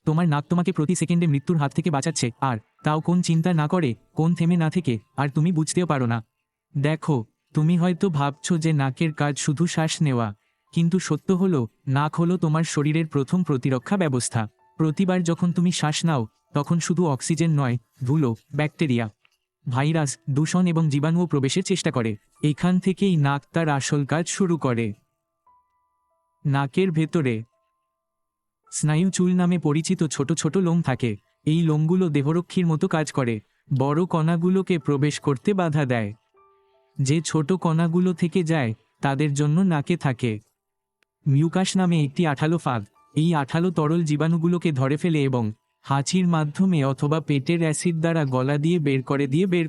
তোমার নাক তোমাকে প্রতি সেকেন্ডে মৃত্যুর হাত থেকে বাঁচাচ্ছে, আর তাও কোন চিন্তা না করে, কোন থেমে না থেকে, আর তুমি বুঝতেও পারো না। দেখো, তুমি হয়তো ভাবছো যে নাকের কাজ শুধু শ্বাস নেওয়া, কিন্তু সত্য হলো নাক হলো তোমার শরীরের প্রথম প্রতিরক্ষা ব্যবস্থা। প্রতিবার যখন তুমি শ্বাস নাও, তখন শুধু অক্সিজেন নয়, ধুলো, ব্যাকটেরিয়া, ভাইরাস, দূষণ এবং জীবাণুও প্রবেশের চেষ্টা করে। এখান থেকেই নাক তার আসল কাজ শুরু করে। নাকের ভেতরে স্নায়ু চুল নামে পরিচিত ছোট ছোট লোম থাকে। এই লোমগুলো দেহরক্ষীর মতো কাজ করে, বড় কণাগুলোকে প্রবেশ করতে বাধা দেয়। যে ছোট কণাগুলো থেকে যায়, তাদের জন্য নাকে থাকে মিউকাস নামে একটি আঠালো ফাঁক। এই আঠালো তরল জীবাণুগুলোকে ধরে ফেলে এবং হাঁচির মাধ্যমে অথবা পেটের অ্যাসিড দ্বারা গলা দিয়ে বের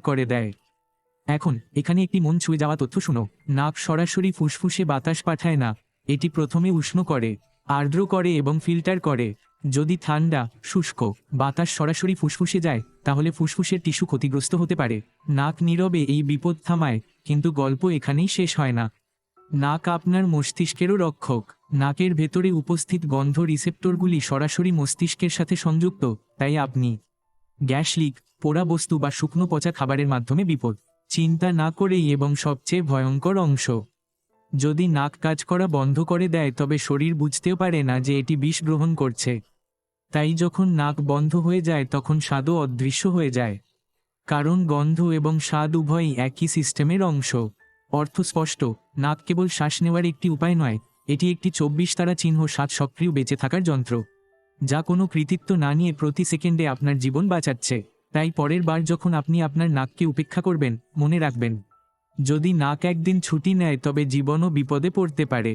করে দেয়। এখন এখানে একটি মন ছুঁয়ে যাওয়া তথ্য শুনো। নাক সরাসরি ফুসফুসে বাতাস পাঠায় না, এটি প্রথমে উষ্ণ করে, আর্দ্র করে এবং ফিল্টার করে। যদি ঠান্ডা, শুষ্ক বাতাস সরাসরি ফুসফুসে যায়, তাহলে ফুসফুসের টিস্যু ক্ষতিগ্রস্ত হতে পারে। নাক নীরবে এই বিপদ থামায়, কিন্তু গল্প এখানেই শেষ হয় না। নাক আপনার মস্তিষ্কেরও রক্ষক। নাকের ভেতরে উপস্থিত গন্ধ রিসেপ্টরগুলি সরাসরি মস্তিষ্কের সাথে সংযুক্ত, তাই আপনি গ্যাস লিক, পোড়া বস্তু বা শুকনো পচা খাবারের মাধ্যমে বিপদ চিন্তা না করেই, এবং সবচেয়ে ভয়ঙ্কর অংশ, যদি নাক কাজ করা বন্ধ করে দেয়, তবে শরীর বুঝতেও পারে না যে এটি বিষ গ্রহণ করছে। তাই যখন নাক বন্ধ হয়ে যায়, তখন স্বাদও অদৃশ্য হয়ে যায়, কারণ গন্ধ এবং স্বাদ উভয়ই একই সিস্টেমের অংশ। অর্থ স্পষ্ট, নাক কেবল শ্বাস নেওয়ার একটি উপায় নয়, এটি একটি 24 তারা চিহ্ন স্বাদ সক্রিয় বেঁচে থাকার যন্ত্র, যা কোনো কৃতিত্ব না নিয়ে প্রতি সেকেন্ডে আপনার জীবন বাঁচাচ্ছে। তাই পরের বার যখন আপনি আপনার নাককে উপেক্ষা করবেন, মনে রাখবেন, যদি নাক একদিন ছুটি নেয়, তবে জীবনও বিপদে পড়তে পারে।